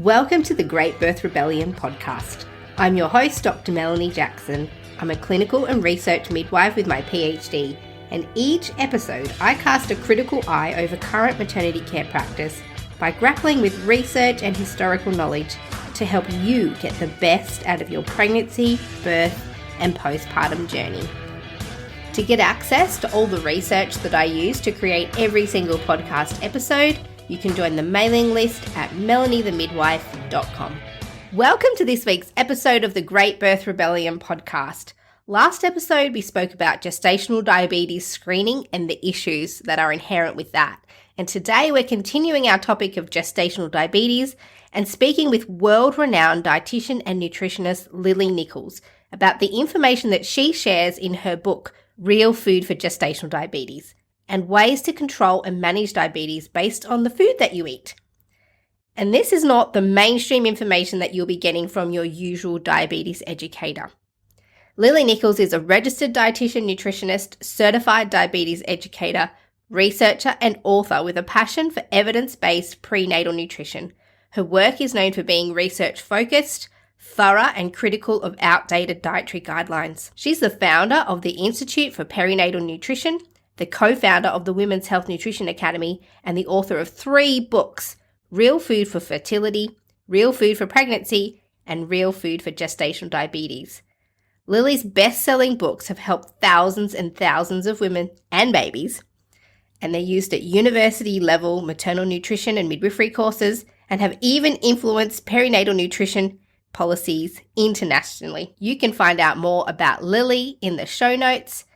Welcome to the Great Birth Rebellion podcast. I'm your host, Dr. Melanie Jackson. I'm a clinical and research midwife with my PhD, and each episode I cast a critical eye over current maternity care practice by grappling with research and historical knowledge to help you get the best out of your pregnancy, birth, and postpartum journey. To get access to all the research that I use to create every single podcast episode, you can join the mailing list at melaniethemidwife.com. Welcome to this week's episode of the Great Birth Rebellion podcast. Last episode, we spoke about gestational diabetes screening and the issues that are inherent with that. And today we're continuing our topic of gestational diabetes and speaking with world-renowned dietitian and nutritionist Lily Nichols about the information that she shares in her book, Real Food for Gestational Diabetes, and ways to control and manage diabetes based on the food that you eat. And this is not the mainstream information that you'll be getting from your usual diabetes educator. Lily Nichols is a registered dietitian nutritionist, certified diabetes educator, researcher, and author with a passion for evidence-based prenatal nutrition. Her work is known for being research-focused, thorough, and critical of outdated dietary guidelines. She's the founder of the Institute for Perinatal Nutrition, the co-founder of the Women's Health Nutrition Academy, and the author of 3 books, Real Food for Fertility, Real Food for Pregnancy, and Real Food for Gestational Diabetes. Lily's best-selling books have helped thousands and thousands of women and babies, and they're used at university-level maternal nutrition and midwifery courses, and have even influenced perinatal nutrition policies internationally. You can find out more about Lily in the show notes.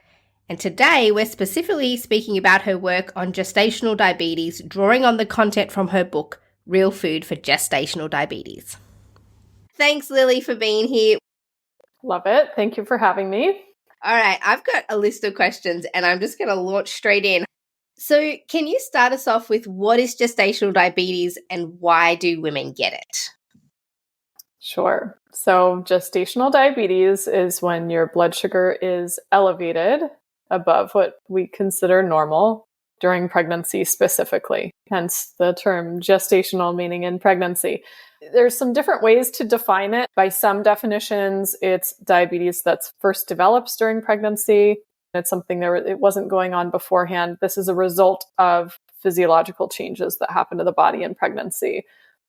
And today we're specifically speaking about her work on gestational diabetes, drawing on the content from her book, Real Food for Gestational Diabetes. Thanks, Lily, for being here. Love it. Thank you for having me. All right, I've got a list of questions and I'm just going to launch straight in. So can you start us off with what is gestational diabetes and why do women get it? Sure. So gestational diabetes is when your blood sugar is elevated above what we consider normal during pregnancy specifically, hence the term gestational, meaning in pregnancy. There's some different ways to define it. By some definitions, it's diabetes that's first develops during pregnancy. It's something it wasn't going on beforehand. This is a result of physiological changes that happen to the body in pregnancy.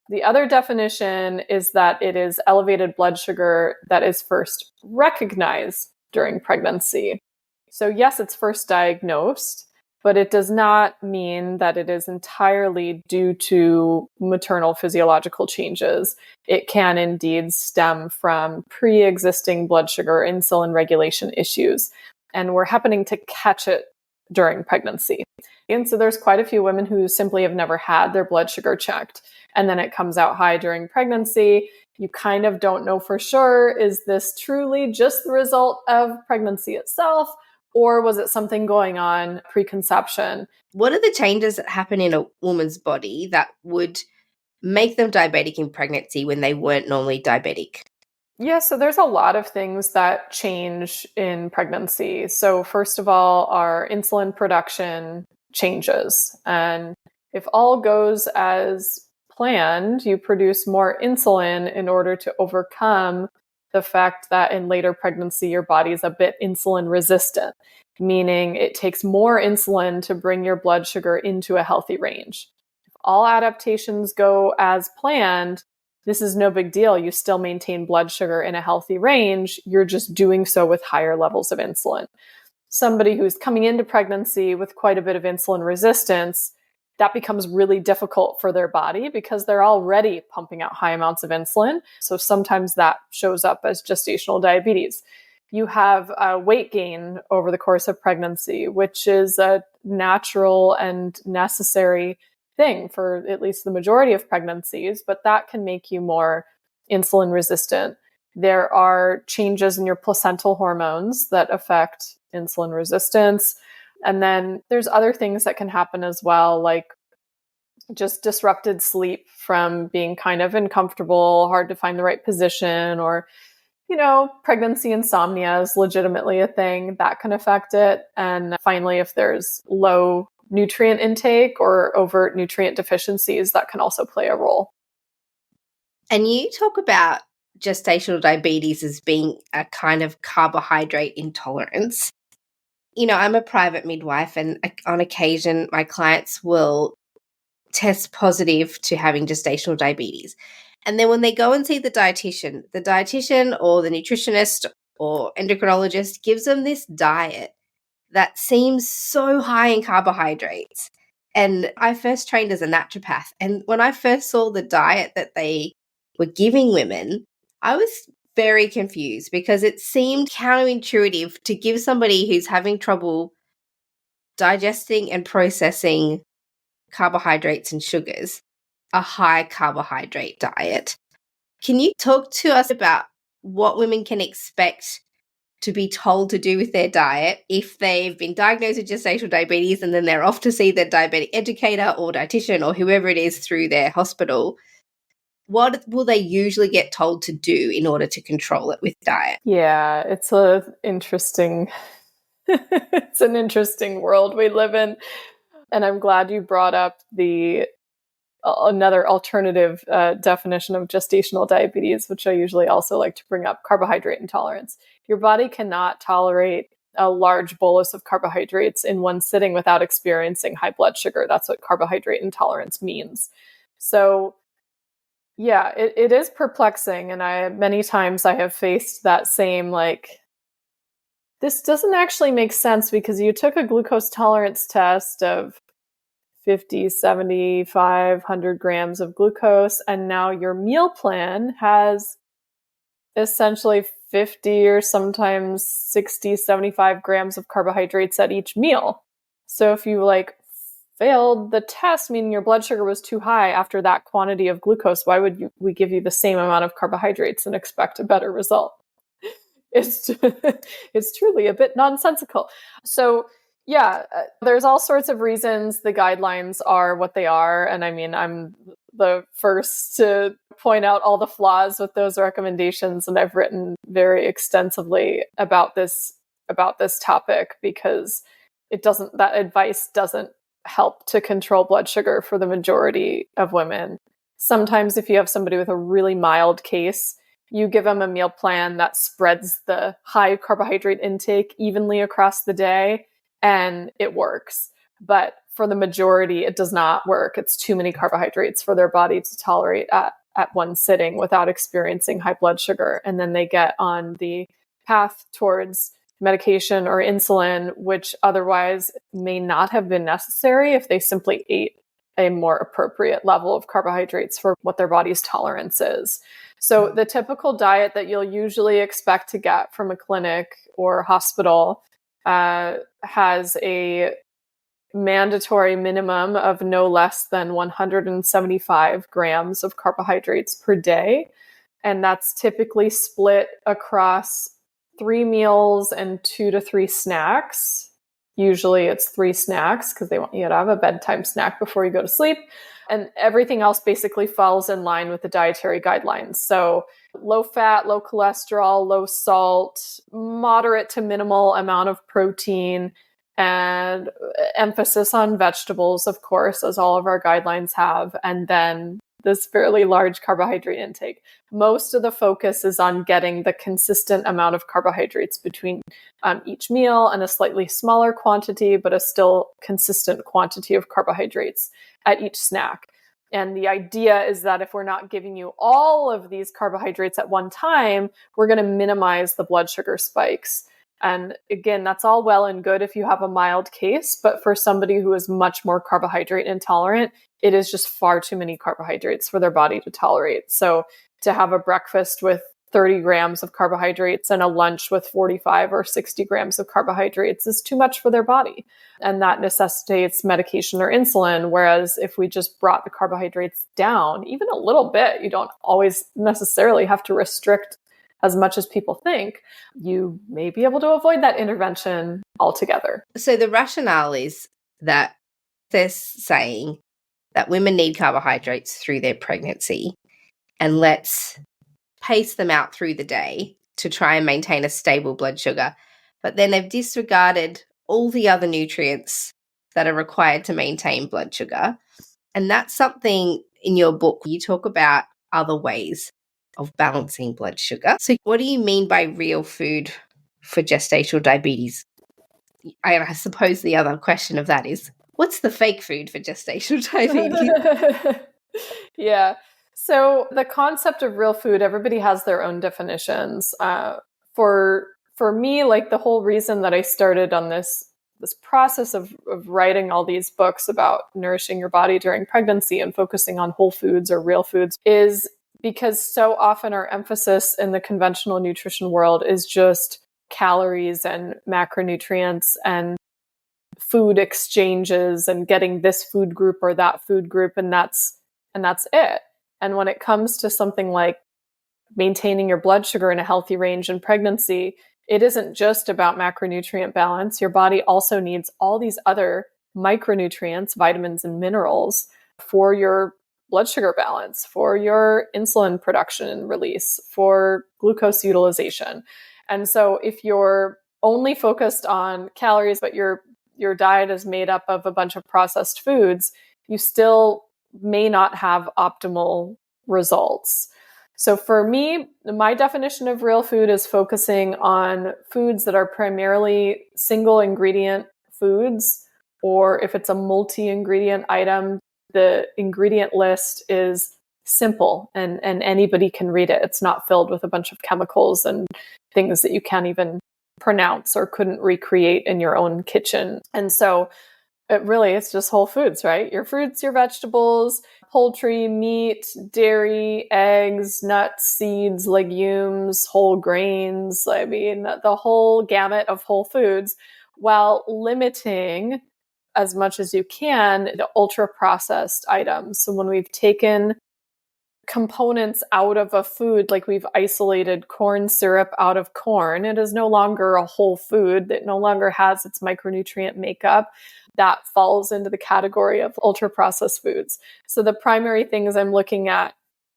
The other definition is that it is elevated blood sugar that is first recognized during pregnancy. So yes, it's first diagnosed, but it does not mean that it is entirely due to maternal physiological changes. It can indeed stem from pre-existing blood sugar insulin regulation issues, and we're happening to catch it during pregnancy. And so there's quite a few women who simply have never had their blood sugar checked, and then it comes out high during pregnancy. You kind of don't know for sure, is this truly just the result of pregnancy itself, or was it something going on preconception? What are the changes that happen in a woman's body that would make them diabetic in pregnancy when they weren't normally diabetic? Yeah, so there's a lot of things that change in pregnancy. So first of all, our insulin production changes. And if all goes as planned, you produce more insulin in order to overcome the fact that in later pregnancy, your body is a bit insulin resistant, meaning it takes more insulin to bring your blood sugar into a healthy range. If all adaptations go as planned, this is no big deal. You still maintain blood sugar in a healthy range. You're just doing so with higher levels of insulin. Somebody who's coming into pregnancy with quite a bit of insulin resistance, that becomes really difficult for their body because they're already pumping out high amounts of insulin. So sometimes that shows up as gestational diabetes. You have weight gain over the course of pregnancy, which is a natural and necessary thing for at least the majority of pregnancies, but that can make you more insulin resistant. There are changes in your placental hormones that affect insulin resistance. And then there's other things that can happen as well, like just disrupted sleep from being kind of uncomfortable, hard to find the right position, or, pregnancy insomnia is legitimately a thing that can affect it. And finally, if there's low nutrient intake or overt nutrient deficiencies, that can also play a role. And you talk about gestational diabetes as being a kind of carbohydrate intolerance. You know, I'm a private midwife, and on occasion, my clients will test positive to having gestational diabetes. And then when they go and see the dietitian or the nutritionist or endocrinologist gives them this diet that seems so high in carbohydrates. And I first trained as a naturopath. And when I first saw the diet that they were giving women, I was very confused because it seemed counterintuitive to give somebody who's having trouble digesting and processing carbohydrates and sugars a high carbohydrate diet. Can you talk to us about what women can expect to be told to do with their diet if they've been diagnosed with gestational diabetes and then they're off to see their diabetic educator or dietitian or whoever it is through their hospital? What will they usually get told to do in order to control it with diet? Yeah, it's it's an interesting world we live in. And I'm glad you brought up another alternative definition of gestational diabetes, which I usually also like to bring up: carbohydrate intolerance. Your body cannot tolerate a large bolus of carbohydrates in one sitting without experiencing high blood sugar. That's what carbohydrate intolerance means. So yeah, it is perplexing. And many times I have faced that same, like, this doesn't actually make sense because you took a glucose tolerance test of 50, 75, 100 grams of glucose, and now your meal plan has essentially 50 or sometimes 60, 75 grams of carbohydrates at each meal. So if you failed the test, meaning your blood sugar was too high after that quantity of glucose, why would we give you the same amount of carbohydrates and expect a better result? It's it's truly a bit nonsensical. So yeah, there's all sorts of reasons the guidelines are what they are. And I mean, I'm the first to point out all the flaws with those recommendations. And I've written very extensively about this topic because that advice doesn't help to control blood sugar for the majority of women. Sometimes if you have somebody with a really mild case, you give them a meal plan that spreads the high carbohydrate intake evenly across the day, and it works. But for the majority, it does not work. It's too many carbohydrates for their body to tolerate at one sitting without experiencing high blood sugar. And then they get on the path towards medication or insulin, which otherwise may not have been necessary if they simply ate a more appropriate level of carbohydrates for what their body's tolerance is. So the typical diet that you'll usually expect to get from a clinic or hospital has a mandatory minimum of no less than 175 grams of carbohydrates per day. And that's typically split across 3 meals and 2 to 3 snacks. Usually it's 3 snacks because they want you to have a bedtime snack before you go to sleep. And everything else basically falls in line with the dietary guidelines. So low fat, low cholesterol, low salt, moderate to minimal amount of protein, and emphasis on vegetables, of course, as all of our guidelines have. And then this fairly large carbohydrate intake. Most of the focus is on getting the consistent amount of carbohydrates between each meal and a slightly smaller quantity, but a still consistent quantity of carbohydrates at each snack. And the idea is that if we're not giving you all of these carbohydrates at one time, we're going to minimize the blood sugar spikes. And again, that's all well and good if you have a mild case, but for somebody who is much more carbohydrate intolerant, it is just far too many carbohydrates for their body to tolerate. So to have a breakfast with 30 grams of carbohydrates and a lunch with 45 or 60 grams of carbohydrates is too much for their body. And that necessitates medication or insulin. Whereas if we just brought the carbohydrates down even a little bit, you don't always necessarily have to restrict as much as people think, you may be able to avoid that intervention altogether. So the rationale is that they're saying that women need carbohydrates through their pregnancy, and let's pace them out through the day to try and maintain a stable blood sugar. But then they've disregarded all the other nutrients that are required to maintain blood sugar. And that's something in your book you talk about other ways of balancing blood sugar. So what do you mean by real food for gestational diabetes? I suppose the other question of that is, what's the fake food for gestational diabetes? Yeah. So the concept of real food, everybody has their own definitions. For me, like the whole reason that I started on this process of writing all these books about nourishing your body during pregnancy and focusing on whole foods or real foods is because so often our emphasis in the conventional nutrition world is just calories and macronutrients and food exchanges and getting this food group or that food group, and that's it. And when it comes to something like maintaining your blood sugar in a healthy range in pregnancy, it isn't just about macronutrient balance. Your body also needs all these other micronutrients, vitamins and minerals for your blood sugar balance, for your insulin production and release, for glucose utilization. And so if you're only focused on calories, but your diet is made up of a bunch of processed foods, you still may not have optimal results. So for me, my definition of real food is focusing on foods that are primarily single ingredient foods, or if it's a multi-ingredient item, the ingredient list is simple and anybody can read it. It's not filled with a bunch of chemicals and things that you can't even pronounce or couldn't recreate in your own kitchen. And so it's just whole foods, right? Your fruits, your vegetables, poultry, meat, dairy, eggs, nuts, seeds, legumes, whole grains. I mean, the whole gamut of whole foods, while limiting as much as you can the ultra processed items. So when we've taken components out of a food, like we've isolated corn syrup out of corn, it is no longer a whole food that no longer has its micronutrient makeup. That falls into the category of ultra processed foods. So the primary things I'm looking at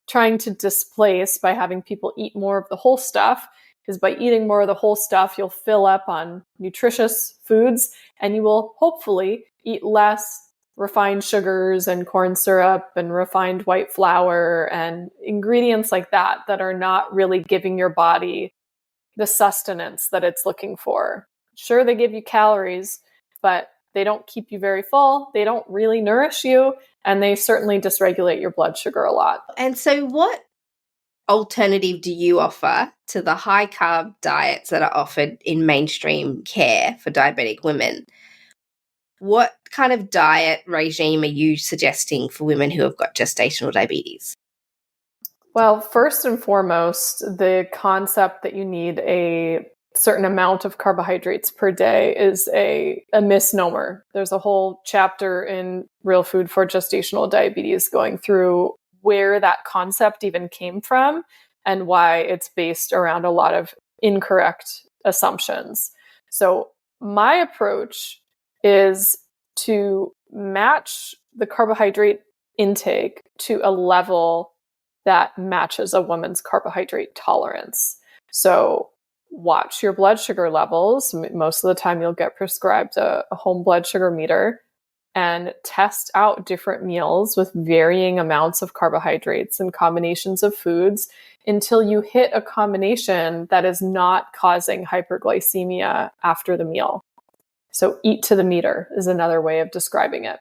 trying to displace by having people eat more of the whole stuff is by eating more of the whole stuff, you'll fill up on nutritious foods and you will hopefully eat less refined sugars and corn syrup and refined white flour and ingredients like that that are not really giving your body the sustenance that it's looking for. Sure, they give you calories, but they don't keep you very full. They don't really nourish you, and they certainly dysregulate your blood sugar a lot. And so what alternative do you offer to the high carb diets that are offered in mainstream care for diabetic women? What kind of diet regime are you suggesting for women who have got gestational diabetes? Well, first and foremost, the concept that you need a certain amount of carbohydrates per day is a misnomer. There's a whole chapter in Real Food for Gestational Diabetes going through where that concept even came from and why it's based around a lot of incorrect assumptions. So my approach is to match the carbohydrate intake to a level that matches a woman's carbohydrate tolerance. So watch your blood sugar levels. Most of the time you'll get prescribed a home blood sugar meter and test out different meals with varying amounts of carbohydrates and combinations of foods until you hit a combination that is not causing hyperglycemia after the meal. So eat to the meter is another way of describing it.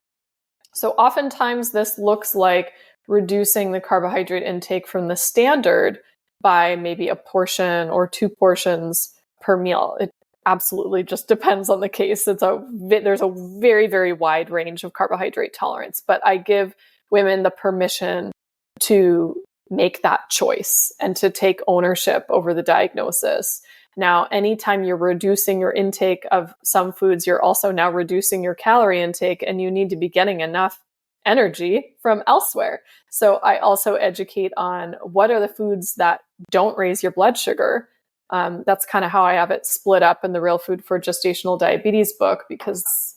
So oftentimes this looks like reducing the carbohydrate intake from the standard by maybe a portion or 2 portions per meal. It absolutely just depends on the case. There's a very, very wide range of carbohydrate tolerance, but I give women the permission to make that choice and to take ownership over the diagnosis. Now, anytime you're reducing your intake of some foods, you're also now reducing your calorie intake, and you need to be getting enough energy from elsewhere. So I also educate on what are the foods that don't raise your blood sugar. That's kind of how I have it split up in the Real Food for Gestational Diabetes book, because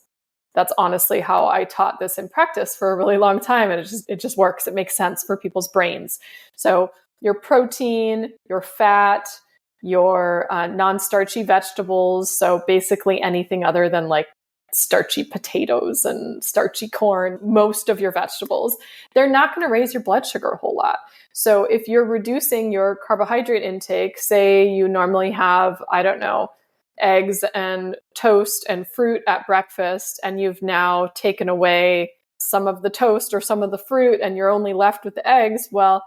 that's honestly how I taught this in practice for a really long time. And it just works. It makes sense for people's brains. So your protein, your fat, your non-starchy vegetables. So basically anything other than like starchy potatoes and starchy corn, most of your vegetables, they're not going to raise your blood sugar a whole lot. So if you're reducing your carbohydrate intake, say you normally have, I don't know, eggs and toast and fruit at breakfast, and you've now taken away some of the toast or some of the fruit and you're only left with the eggs, well,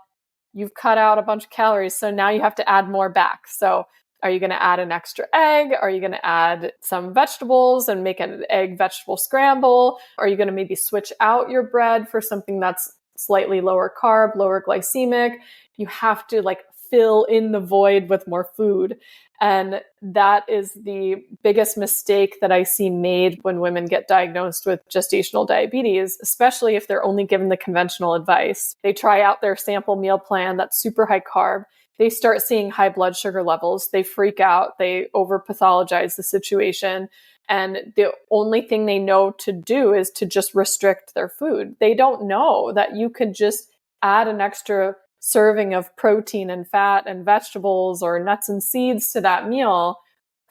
you've cut out a bunch of calories. So now you have to add more back. So are you going to add an extra egg? Are you going to add some vegetables and make an egg vegetable scramble? Are you going to maybe switch out your bread for something that's slightly lower carb, lower glycemic? You have to fill in the void with more food. And that is the biggest mistake that I see made when women get diagnosed with gestational diabetes, especially if they're only given the conventional advice. They try out their sample meal plan that's super high carb. They start seeing high blood sugar levels. They freak out. They over-pathologize the situation. And the only thing they know to do is to just restrict their food. They don't know that you could just add an extra serving of protein and fat and vegetables or nuts and seeds to that meal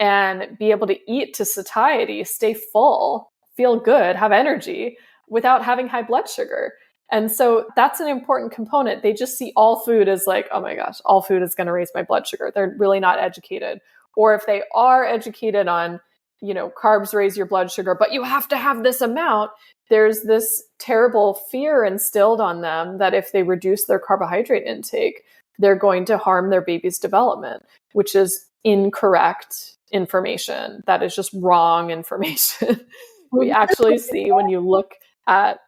and be able to eat to satiety, stay full, feel good, have energy without having high blood sugar. And so that's an important component. They just see all food as oh my gosh, all food is going to raise my blood sugar. They're really not educated. Or if they are educated on, carbs raise your blood sugar, but you have to have this amount, there's this terrible fear instilled on them that if they reduce their carbohydrate intake, they're going to harm their baby's development, which is incorrect information. That is just wrong information. We actually see when you look at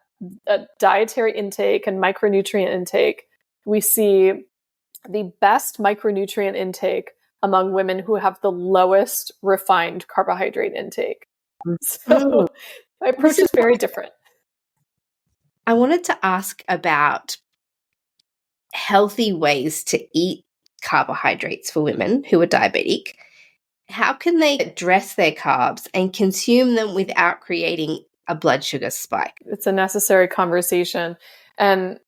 dietary intake and micronutrient intake, we see the best micronutrient intake among women who have the lowest refined carbohydrate intake. So my approach is very different. I wanted to ask about healthy ways to eat carbohydrates for women who are diabetic. How can they address their carbs and consume them without creating a blood sugar spike? It's a necessary conversation. And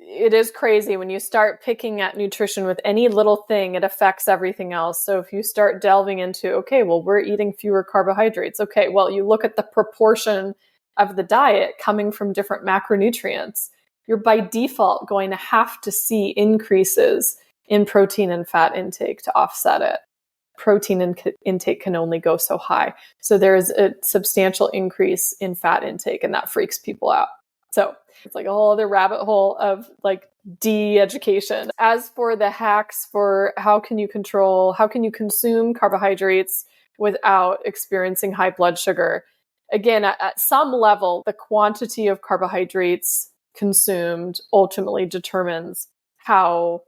it is crazy when you start picking at nutrition with any little thing, it affects everything else. So if you start delving into, okay, well, we're eating fewer carbohydrates. Okay, well, you look at the proportion of the diet coming from different macronutrients, you're by default going to have to see increases in protein and fat intake to offset it. Protein intake can only go so high. So there is a substantial increase in fat intake, and that freaks people out. So it's a whole other rabbit hole of de-education. As for the hacks for how can you consume carbohydrates without experiencing high blood sugar? Again, at some level, the quantity of carbohydrates consumed ultimately determines how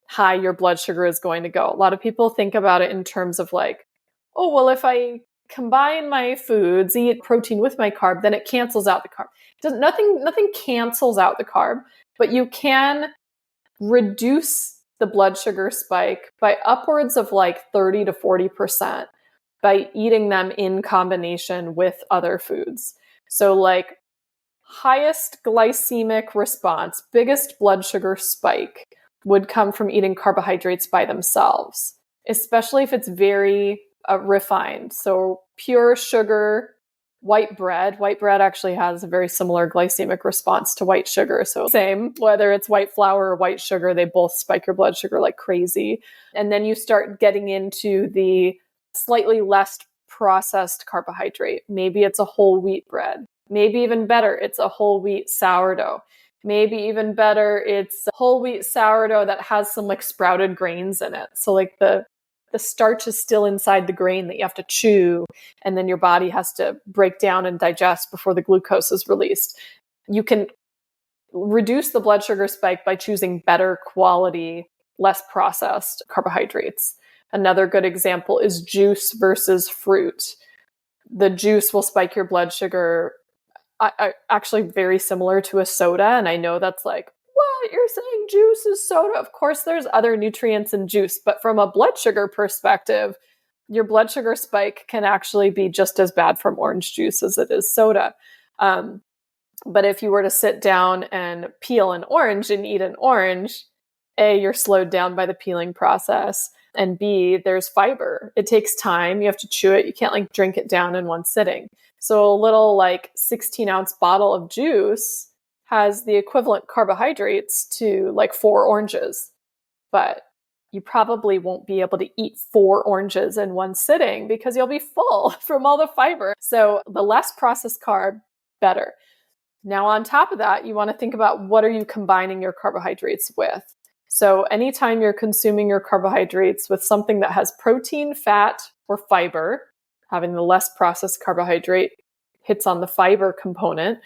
high your blood sugar is going to go. A lot of people think about it in terms of oh, well, if I combine my foods, eat protein with my carb, then it cancels out the carb. Nothing cancels out the carb, but you can reduce the blood sugar spike by upwards of 30 to 40% by eating them in combination with other foods. So highest glycemic response, biggest blood sugar spike would come from eating carbohydrates by themselves, especially if it's very refined. So pure sugar, white bread. White bread actually has a very similar glycemic response to white sugar. So same, whether it's white flour or white sugar, they both spike your blood sugar like crazy. And then you start getting into the slightly less processed carbohydrate. Maybe it's a whole wheat bread. Maybe even better, it's a whole wheat sourdough. Maybe even better, it's a whole wheat sourdough that has some sprouted grains in it. So the starch is still inside the grain that you have to chew, and then your body has to break down and digest before the glucose is released. You can reduce the blood sugar spike by choosing better quality, less processed carbohydrates. Another good example is juice versus fruit. The juice will spike your blood sugar actually very similar to a soda. And I know that's what? You're saying juice is soda? Of course, there's other nutrients in juice. But from a blood sugar perspective, your blood sugar spike can actually be just as bad from orange juice as it is soda. But if you were to sit down and peel an orange and eat an orange, A, you're slowed down by the peeling process, and B, there's fiber. It takes time. You have to chew it. You can't like drink it down in one sitting. So a little like 16-ounce bottle of juice has the equivalent carbohydrates to like 4 oranges. But you probably won't be able to eat 4 oranges in one sitting because you'll be full from all the fiber. So the less processed carb, better. Now, on top of that, you want to think about what are you combining your carbohydrates with? So anytime you're consuming your carbohydrates with something that has protein, fat, or fiber, having the less processed carbohydrate hits on the fiber component,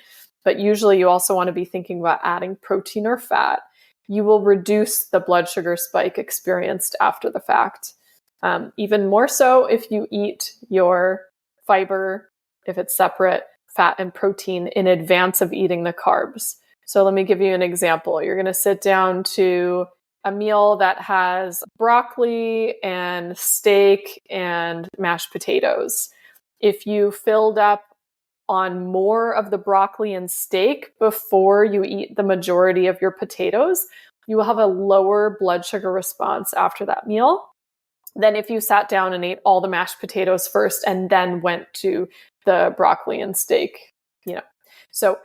but usually you also want to be thinking about adding protein or fat. You will reduce the blood sugar spike experienced after the fact. Even more so if you eat your fiber, if it's separate, fat and protein in advance of eating the carbs. So let me give you an example. You're going to sit down to a meal that has broccoli and steak and mashed potatoes. If you filled up on more of the broccoli and steak before you eat the majority of your potatoes, you will have a lower blood sugar response after that meal than if you sat down and ate all the mashed potatoes first and then went to the broccoli and steak. So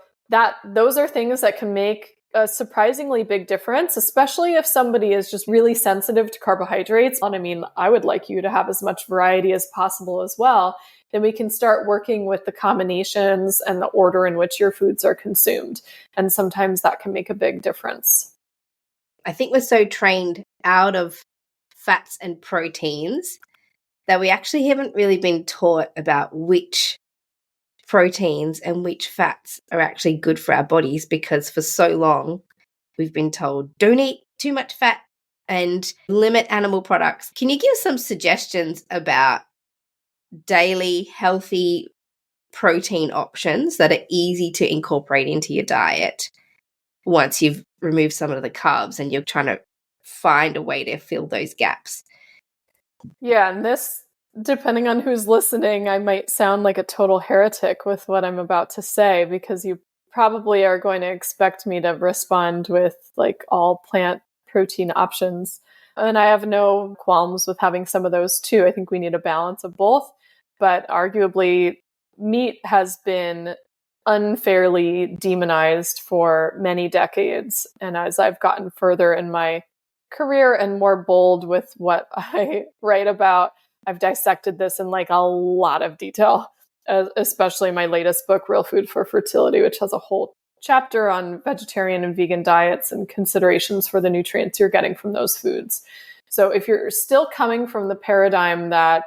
those are things that can make a surprisingly big difference, especially if somebody is just really sensitive to carbohydrates. And I mean, I would like you to have as much variety as possible as well. Then we can start working with the combinations and the order in which your foods are consumed. And sometimes that can make a big difference. I think we're so trained out of fats and proteins that we actually haven't really been taught about which proteins and which fats are actually good for our bodies, because for so long we've been told don't eat too much fat and limit animal products. Can you give some suggestions about daily healthy protein options that are easy to incorporate into your diet once you've removed some of the carbs and you're trying to find a way to fill those gaps? Yeah, and this, depending on who's listening, I might sound like a total heretic with what I'm about to say, because you probably are going to expect me to respond with like all plant protein options. And I have no qualms with having some of those too. I think we need a balance of both. But arguably, meat has been unfairly demonized for many decades. And as I've gotten further in my career and more bold with what I write about, I've dissected this in like a lot of detail, especially my latest book, Real Food for Fertility, which has a whole chapter on vegetarian and vegan diets and considerations for the nutrients you're getting from those foods. So if you're still coming from the paradigm that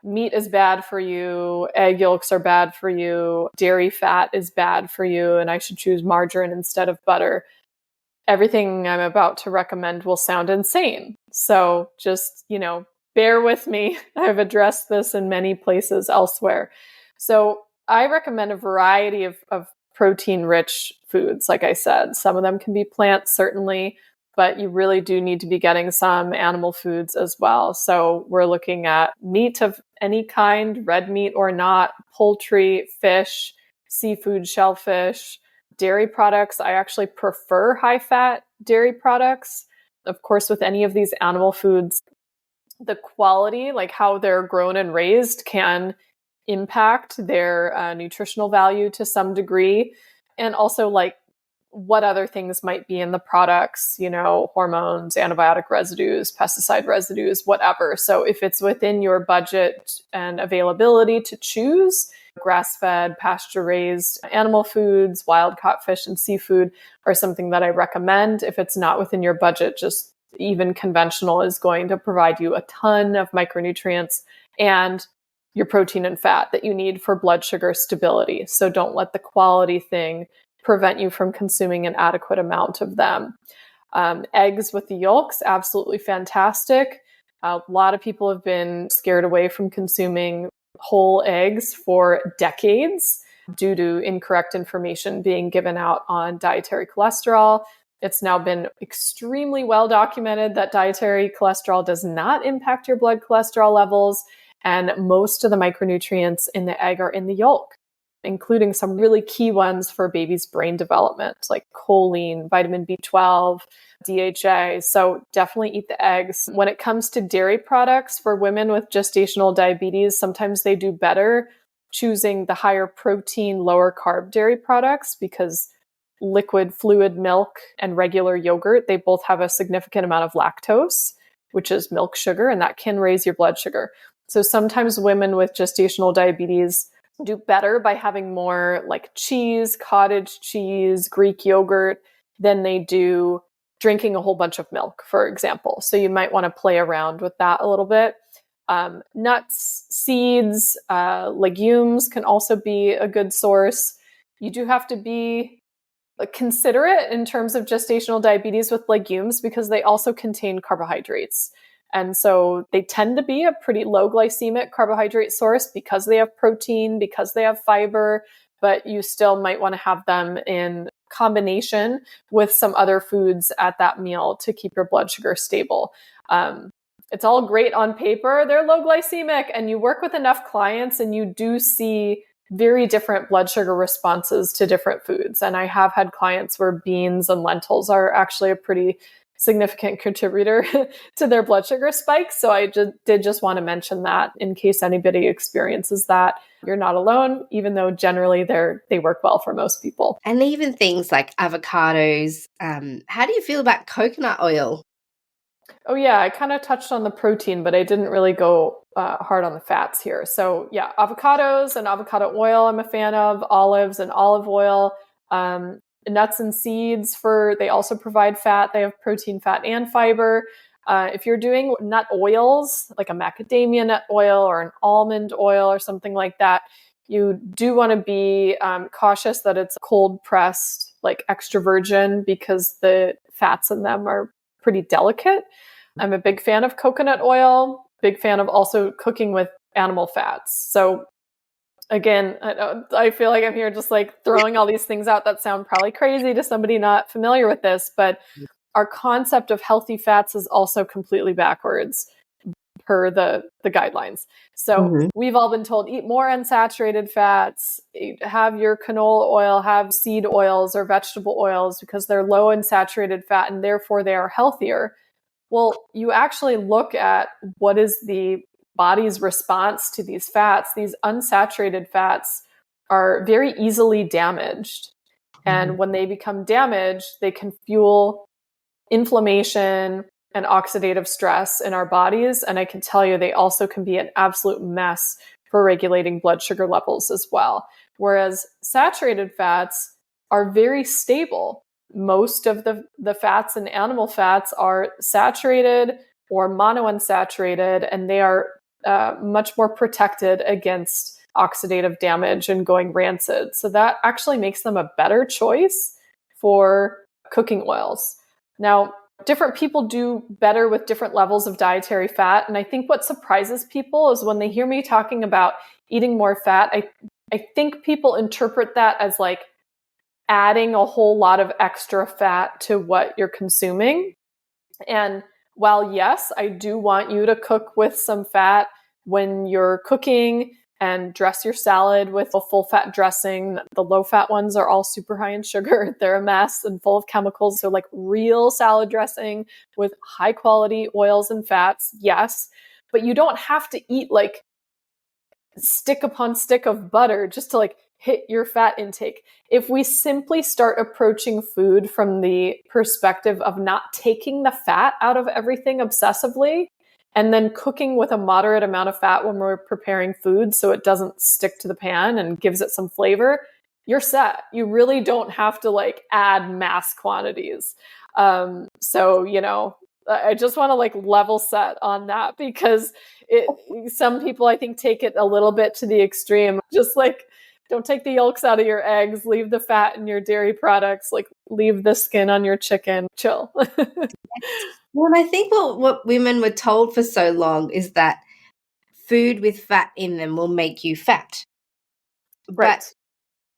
meat is bad for you, egg yolks are bad for you, dairy fat is bad for you, and I should choose margarine instead of butter, everything I'm about to recommend will sound insane. So just, bear with me. I've addressed this in many places elsewhere. So I recommend a variety of protein-rich foods. Like I said, some of them can be plants, certainly, but you really do need to be getting some animal foods as well. So we're looking at meat of any kind, red meat or not, poultry, fish, seafood, shellfish, dairy products. I actually prefer high-fat dairy products. Of course, with any of these animal foods, the quality, like how they're grown and raised, can impact their nutritional value to some degree. And also like what other things might be in the products, hormones, antibiotic residues, pesticide residues, whatever. So if it's within your budget and availability to choose, grass-fed, pasture-raised animal foods, wild-caught fish and seafood are something that I recommend. If it's not within your budget, just even conventional is going to provide you a ton of micronutrients and your protein and fat that you need for blood sugar stability. So don't let the quality thing prevent you from consuming an adequate amount of them. Eggs with the yolks, absolutely fantastic. A lot of people have been scared away from consuming whole eggs for decades due to incorrect information being given out on dietary cholesterol. It's now been extremely well documented that dietary cholesterol does not impact your blood cholesterol levels, and most of the micronutrients in the egg are in the yolk, including some really key ones for babies' brain development, like choline, vitamin B12, DHA. So definitely eat the eggs. When it comes to dairy products for women with gestational diabetes, sometimes they do better choosing the higher protein, lower carb dairy products because liquid fluid milk and regular yogurt, they both have a significant amount of lactose, which is milk sugar, and that can raise your blood sugar. So sometimes women with gestational diabetes do better by having more like cheese, cottage cheese, Greek yogurt than they do drinking a whole bunch of milk, for example. So you might want to play around with that a little bit. Nuts, seeds, legumes can also be a good source. You do have to be considerate in terms of gestational diabetes with legumes because they also contain carbohydrates. And so they tend to be a pretty low glycemic carbohydrate source because they have protein, because they have fiber, but you still might want to have them in combination with some other foods at that meal to keep your blood sugar stable. It's all great on paper. They're low glycemic, and you work with enough clients and you do see very different blood sugar responses to different foods. And I have had clients where beans and lentils are actually a pretty significant contributor to their blood sugar spikes. So I did just want to mention that in case anybody experiences that. You're not alone, even though generally they work well for most people. And even things like avocados. How do you feel about coconut oil? Oh yeah, I kind of touched on the protein, but I didn't really go hard on the fats here. So yeah, avocados and avocado oil I'm a fan of, olives and olive oil. Nuts and seeds they also provide fat. They have protein, fat, and fiber. If you're doing nut oils, like a macadamia nut oil or an almond oil or something like that, you do want to be cautious that it's cold pressed, like extra virgin, because the fats in them are pretty delicate. I'm a big fan of coconut oil, big fan of also cooking with animal fats. So again, I feel like I'm here just like throwing all these things out that sound probably crazy to somebody not familiar with this, but our concept of healthy fats is also completely backwards per the guidelines. So we've all been told, eat more unsaturated fats, have your canola oil, have seed oils or vegetable oils because they're low in saturated fat and therefore they are healthier. Well, you actually look at what is the body's response to these fats. These unsaturated fats are very easily damaged. And when they become damaged, they can fuel inflammation and oxidative stress in our bodies. And I can tell you, they also can be an absolute mess for regulating blood sugar levels as well. Whereas saturated fats are very stable. Most of the fats and animal fats are saturated or monounsaturated, and they are much more protected against oxidative damage and going rancid. So that actually makes them a better choice for cooking oils. Now, different people do better with different levels of dietary fat. And I think what surprises people is when they hear me talking about eating more fat, I think people interpret that as like adding a whole lot of extra fat to what you're consuming. And while yes, I do want you to cook with some fat when you're cooking and dress your salad with a full fat dressing. The low fat ones are all super high in sugar. They're a mess and full of chemicals. So like real salad dressing with high quality oils and fats, yes. But you don't have to eat like stick upon stick of butter just to like hit your fat intake. If we simply start approaching food from the perspective of not taking the fat out of everything obsessively, and then cooking with a moderate amount of fat when we're preparing food so it doesn't stick to the pan and gives it some flavor, you're set. You really don't have to like add mass quantities. So, you know, I just want to like level set on that because some people I think take it a little bit to the extreme. Just like, don't take the yolks out of your eggs, leave the fat in your dairy products, like leave the skin on your chicken, chill. Well, I think what women were told for so long is that food with fat in them will make you fat. Right. But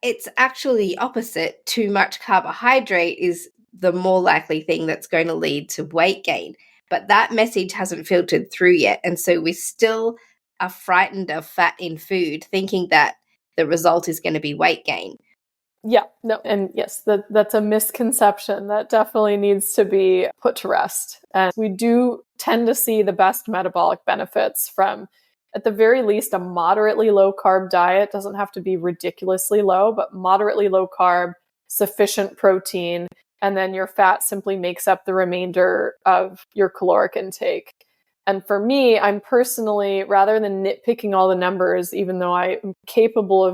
it's actually opposite. Too much carbohydrate is the more likely thing that's going to lead to weight gain. But that message hasn't filtered through yet. And so we still are frightened of fat in food, thinking that the result is going to be weight gain. Yeah, no, and yes, that's a misconception that definitely needs to be put to rest. And we do tend to see the best metabolic benefits from, at the very least, a moderately low carb diet. Doesn't have to be ridiculously low, but moderately low carb, sufficient protein, and then your fat simply makes up the remainder of your caloric intake. And for me, I'm personally, rather than nitpicking all the numbers, even though I am capable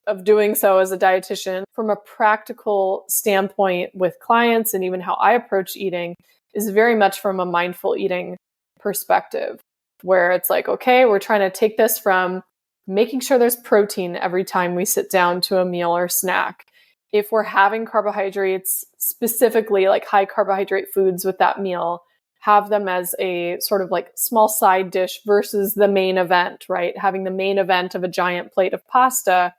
of doing so as a dietitian, from a practical standpoint with clients and even how I approach eating is very much from a mindful eating perspective, where it's like, okay, we're trying to take this from making sure there's protein every time we sit down to a meal or snack. If we're having carbohydrates, specifically like high carbohydrate foods with that meal, have them as a sort of like small side dish versus the main event, right? Having the main event of a giant plate of pasta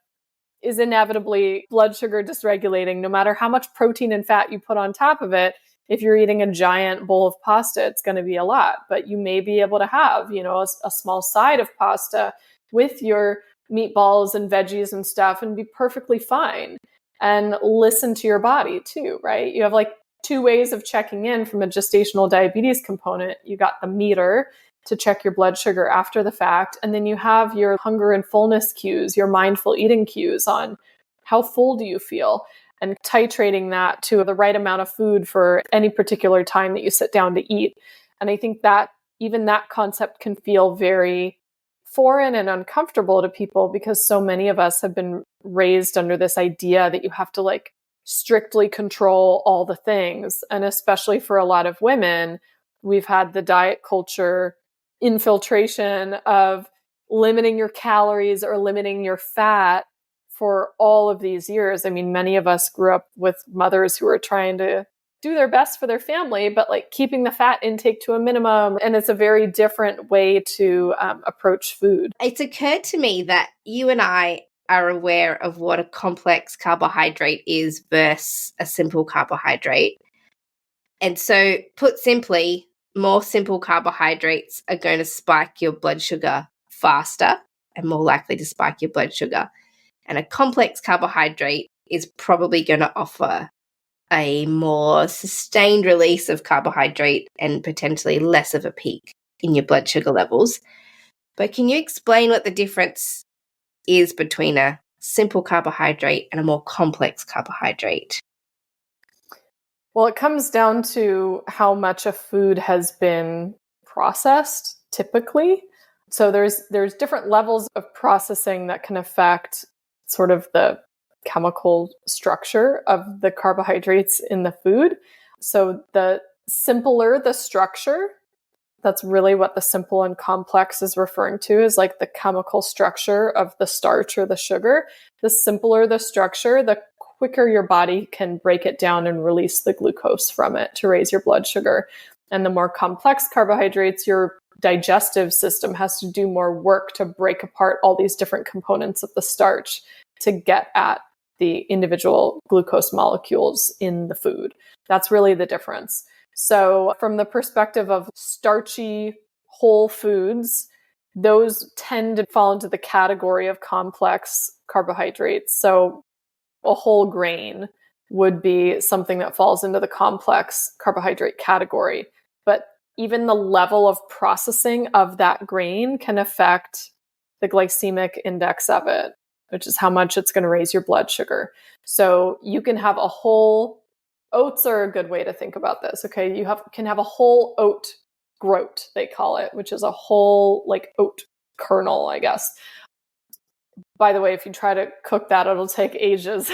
is inevitably blood sugar dysregulating. No matter how much protein and fat you put on top of it, if you're eating a giant bowl of pasta, it's going to be a lot. But you may be able to have, a small side of pasta with your meatballs and veggies and stuff and be perfectly fine. And listen to your body too, right? You have like two ways of checking in from a gestational diabetes component. You got the meter to check your blood sugar after the fact. And then you have your hunger and fullness cues, your mindful eating cues on how full do you feel, and titrating that to the right amount of food for any particular time that you sit down to eat. And I think that even that concept can feel very foreign and uncomfortable to people because so many of us have been raised under this idea that you have to like strictly control all the things. And especially for a lot of women, we've had the diet culture infiltration of limiting your calories or limiting your fat for all of these years. I mean, many of us grew up with mothers who were trying to do their best for their family, but like keeping the fat intake to a minimum. And it's a very different way to approach food. It's occurred to me that you and I are aware of what a complex carbohydrate is versus a simple carbohydrate. And so, put simply, more simple carbohydrates are going to spike your blood sugar faster and more likely to spike your blood sugar. And a complex carbohydrate is probably going to offer a more sustained release of carbohydrate and potentially less of a peak in your blood sugar levels. But can you explain what the difference is between a simple carbohydrate and a more complex carbohydrate? Well, it comes down to how much a food has been processed, typically. So there's different levels of processing that can affect sort of the chemical structure of the carbohydrates in the food. So the simpler the structure, that's really what the simple and complex is referring to, is like the chemical structure of the starch or the sugar. The simpler the structure, the quicker your body can break it down and release the glucose from it to raise your blood sugar. And the more complex carbohydrates, your digestive system has to do more work to break apart all these different components of the starch to get at the individual glucose molecules in the food. That's really the difference. So from the perspective of starchy whole foods, those tend to fall into the category of complex carbohydrates. So a whole grain would be something that falls into the complex carbohydrate category. But even the level of processing of that grain can affect the glycemic index of it, which is how much it's going to raise your blood sugar. So you can have a whole, oats are a good way to think about this. Okay, can have a whole oat groat, they call it, which is a whole like oat kernel, I guess. By the way, if you try to cook that, it'll take ages.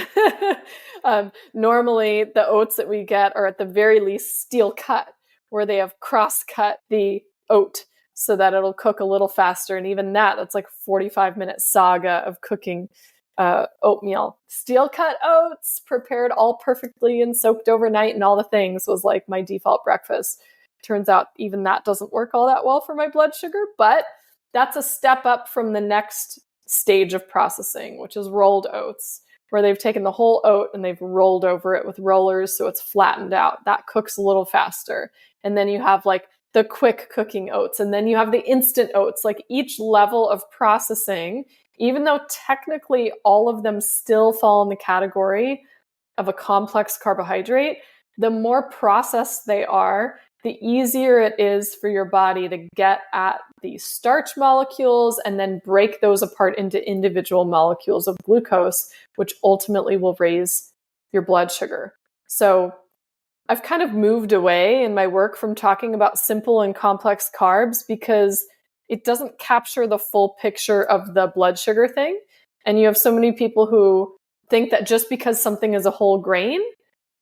Normally, the oats that we get are at the very least steel cut, where they have cross-cut the oat so that it'll cook a little faster. And even that's like a 45-minute saga of cooking oatmeal. Steel-cut oats, prepared all perfectly and soaked overnight and all the things, was like my default breakfast. Turns out even that doesn't work all that well for my blood sugar, but that's a step up from the next stage of processing, which is rolled oats, where they've taken the whole oat and they've rolled over it with rollers so it's flattened out. That cooks a little faster. And then you have like the quick cooking oats, and then you have the instant oats. Like each level of processing, even though technically all of them still fall in the category of a complex carbohydrate, the more processed they are, the easier it is for your body to get at the starch molecules and then break those apart into individual molecules of glucose, which ultimately will raise your blood sugar. So I've kind of moved away in my work from talking about simple and complex carbs because it doesn't capture the full picture of the blood sugar thing. And you have so many people who think that just because something is a whole grain,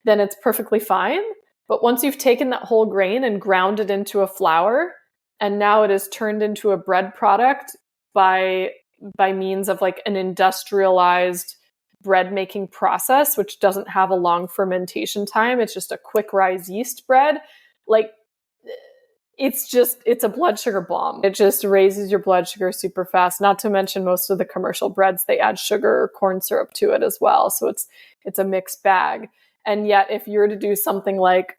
then it's perfectly fine. But once you've taken that whole grain and ground it into a flour, and now it is turned into a bread product by means of like an industrialized bread making process, which doesn't have a long fermentation time. It's just a quick rise yeast bread. Like it's a blood sugar bomb. It just raises your blood sugar super fast. Not to mention most of the commercial breads, they add sugar or corn syrup to it as well. So it's a mixed bag. And yet if you were to do something like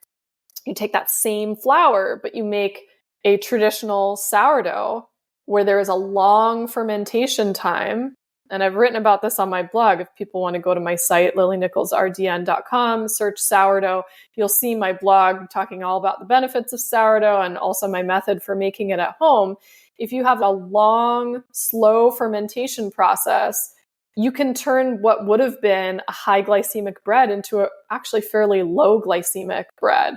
you take that same flour, but you make a traditional sourdough where there is a long fermentation time, and I've written about this on my blog. If people want to go to my site, lilynicholsrdn.com, search sourdough, you'll see my blog talking all about the benefits of sourdough and also my method for making it at home. If you have a long, slow fermentation process, you can turn what would have been a high glycemic bread into a actually fairly low glycemic bread.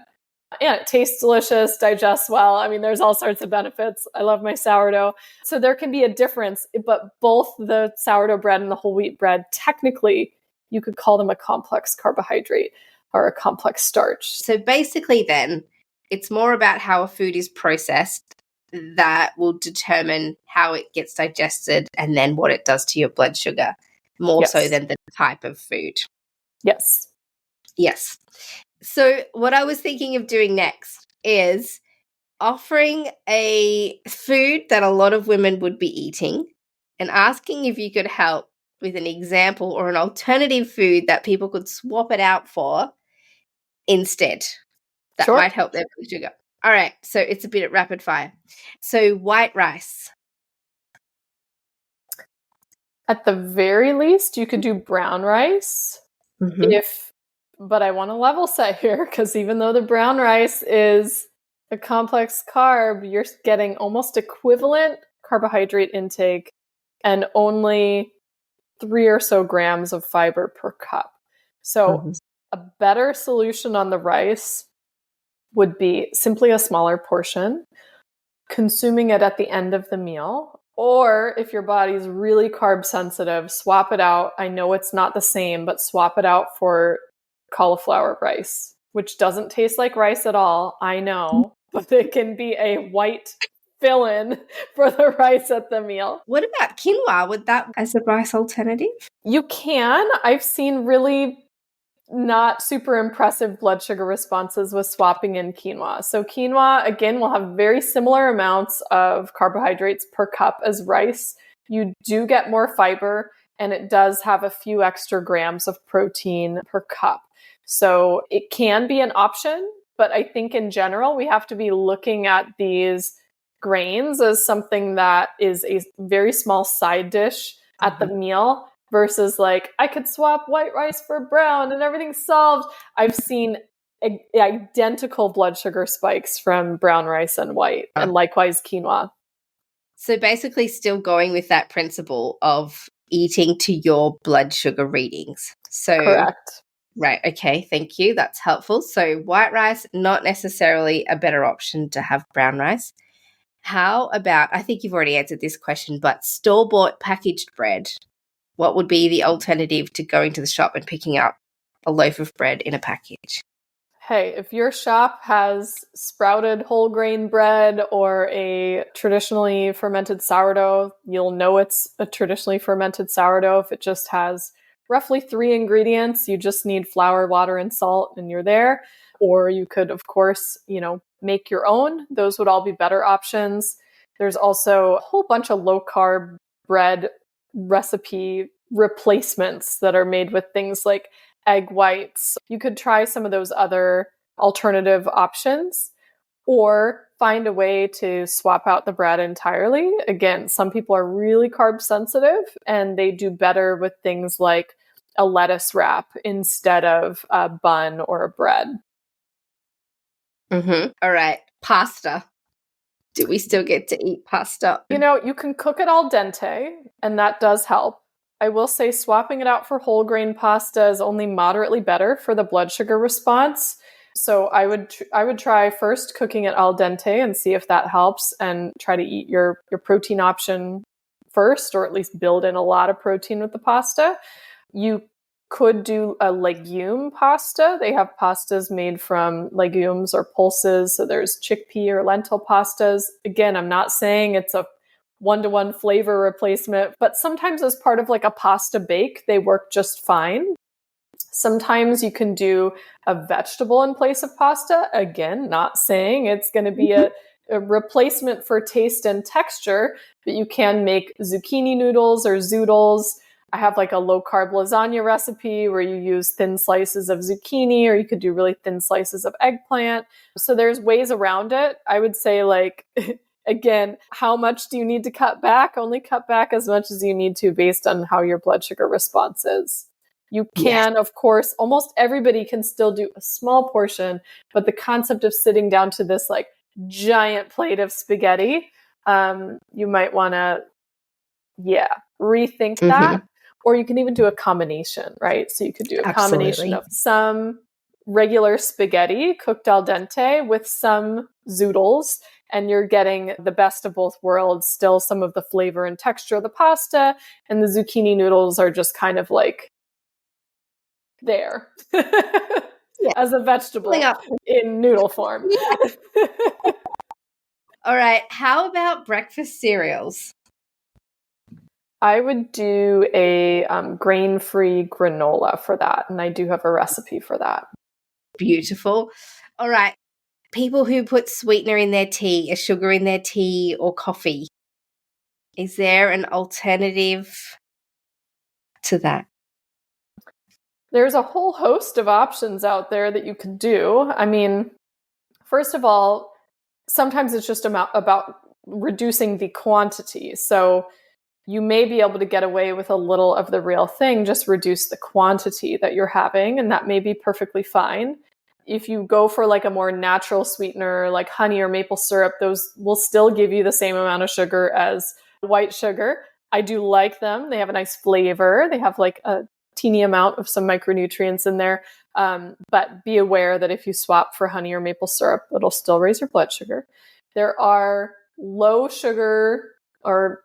And it tastes delicious, digests well. I mean, there's all sorts of benefits. I love my sourdough. So there can be a difference, but both the sourdough bread and the whole wheat bread, technically, you could call them a complex carbohydrate or a complex starch. So basically then, it's more about how a food is processed that will determine how it gets digested and then what it does to your blood sugar, more so than the type of food. Yes. Yes. So what I was thinking of doing next is offering a food that a lot of women would be eating and asking if you could help with an example or an alternative food that people could swap it out for instead. That might help their blood sugar. All right. So it's a bit of rapid fire. So white rice. At the very least, you could do brown rice but I want to level set here because even though the brown rice is a complex carb, you're getting almost equivalent carbohydrate intake and only 3 or so grams of fiber per cup. So a better solution on the rice would be simply a smaller portion, consuming it at the end of the meal. Or if your body's really carb sensitive, swap it out. I know it's not the same, but swap it out for cauliflower rice, which doesn't taste like rice at all. I know, but it can be a white fill-in for the rice at the meal. What about quinoa? Would that as a rice alternative? You can. I've seen really not super impressive blood sugar responses with swapping in quinoa. So quinoa, again, will have very similar amounts of carbohydrates per cup as rice. You do get more fiber, and it does have a few extra grams of protein per cup. So it can be an option, but I think in general, we have to be looking at these grains as something that is a very small side dish at the meal versus like, I could swap white rice for brown and everything's solved. I've seen identical blood sugar spikes from brown rice and white, and likewise quinoa. So basically still going with that principle of eating to your blood sugar readings. So correct. Right. Okay. Thank you. That's helpful. So white rice, not necessarily a better option to have brown rice. How about, I think you've already answered this question, but store-bought packaged bread. What would be the alternative to going to the shop and picking up a loaf of bread in a package? Hey, if your shop has sprouted whole grain bread or a traditionally fermented sourdough, you'll know it's a traditionally fermented sourdough if it just has roughly 3 ingredients. You just need flour, water, and salt, and you're there. Or you could, of course, make your own. Those would all be better options. There's also a whole bunch of low-carb bread recipe replacements that are made with things like egg whites. You could try some of those other alternative options or find a way to swap out the bread entirely. Again, some people are really carb sensitive and they do better with things like a lettuce wrap instead of a bun or a bread. All right. Pasta. Do we still get to eat pasta? You can cook it al dente, and that does help. I will say swapping it out for whole grain pasta is only moderately better for the blood sugar response. So I would try first cooking it al dente and see if that helps, and try to eat your protein option first, or at least build in a lot of protein with the pasta. You could do a legume pasta. They have pastas made from legumes or pulses. So there's chickpea or lentil pastas. Again, I'm not saying it's a one-to-one flavor replacement, but sometimes as part of like a pasta bake, they work just fine. Sometimes you can do a vegetable in place of pasta. Again, not saying it's going to be a replacement for taste and texture, but you can make zucchini noodles or zoodles. I have like a low carb lasagna recipe where you use thin slices of zucchini, or you could do really thin slices of eggplant. So there's ways around it. I would say, like, again, how much do you need to cut back? Only cut back as much as you need to based on how your blood sugar response is. You can, of course, almost everybody can still do a small portion, but the concept of sitting down to this like giant plate of spaghetti, you might want to, rethink that. Or you can even do a combination, right? So you could do a combination of some regular spaghetti cooked al dente with some zoodles, and you're getting the best of both worlds, still some of the flavor and texture of the pasta, and the zucchini noodles are just kind of like there as a vegetable in noodle form. All right. How about breakfast cereals? I would do a grain-free granola for that, and I do have a recipe for that. Beautiful. All right. People who put sweetener in their tea, or sugar in their tea or coffee, is there an alternative to that? There's a whole host of options out there that you could do. I mean, first of all, sometimes it's just about reducing the quantity. So you may be able to get away with a little of the real thing, just reduce the quantity that you're having, and that may be perfectly fine. If you go for like a more natural sweetener, like honey or maple syrup, those will still give you the same amount of sugar as white sugar. I do like them. They have a nice flavor. They have like a teeny amount of some micronutrients in there. But be aware that if you swap for honey or maple syrup, it'll still raise your blood sugar. There are low sugar or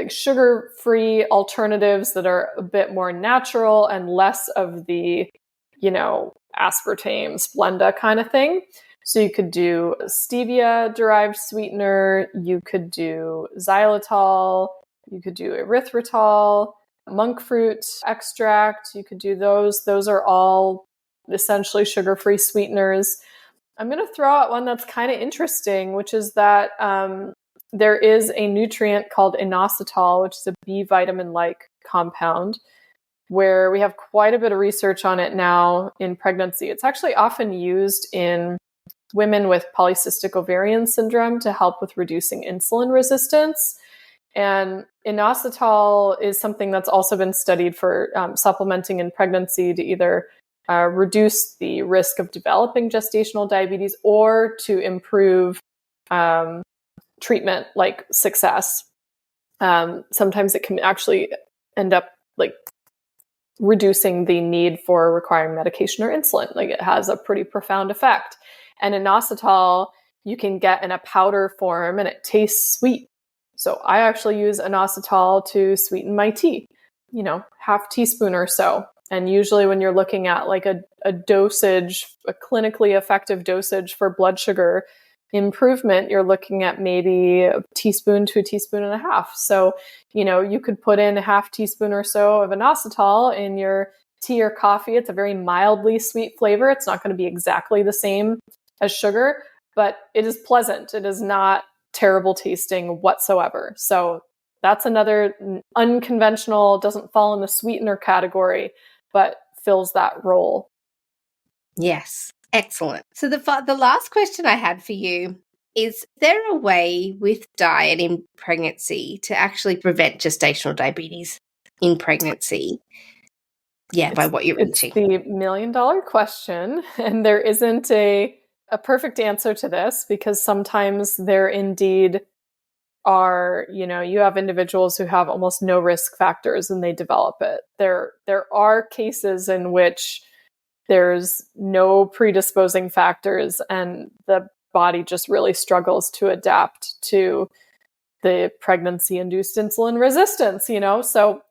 sugar-free alternatives that are a bit more natural and less of the, aspartame, Splenda kind of thing. So you could do stevia-derived sweetener, you could do xylitol, you could do erythritol, monk fruit extract, you could do those. Those are all essentially sugar-free sweeteners. I'm going to throw out one that's kind of interesting, which is that there is a nutrient called inositol, which is a B vitamin-like compound, where we have quite a bit of research on it now in pregnancy. It's actually often used in women with polycystic ovarian syndrome to help with reducing insulin resistance. And inositol is something that's also been studied for supplementing in pregnancy to either reduce the risk of developing gestational diabetes or to improve treatment like success. Sometimes it can actually end up like reducing the need for requiring medication or insulin. Like it has a pretty profound effect. And inositol you can get in a powder form and it tastes sweet. So I actually use inositol to sweeten my tea, half teaspoon or so. And usually when you're looking at like a dosage, a clinically effective dosage for blood sugar improvement, you're looking at maybe a teaspoon to a teaspoon and a half. So, you could put in a half teaspoon or so of inositol in your tea or coffee. It's a very mildly sweet flavor. It's not going to be exactly the same as sugar, but it is pleasant. It is not terrible tasting whatsoever. So that's another unconventional, doesn't fall in the sweetener category, but fills that role. Yes. Excellent. So the last question I had for you is there a way with diet in pregnancy to actually prevent gestational diabetes in pregnancy? Yeah, by what you're It's eating. the $1,000,000 question, and there isn't a perfect answer to this, because sometimes there indeed are, you have individuals who have almost no risk factors and they develop it. There are cases in which there's no predisposing factors and the body just really struggles to adapt to the pregnancy-induced insulin resistance, So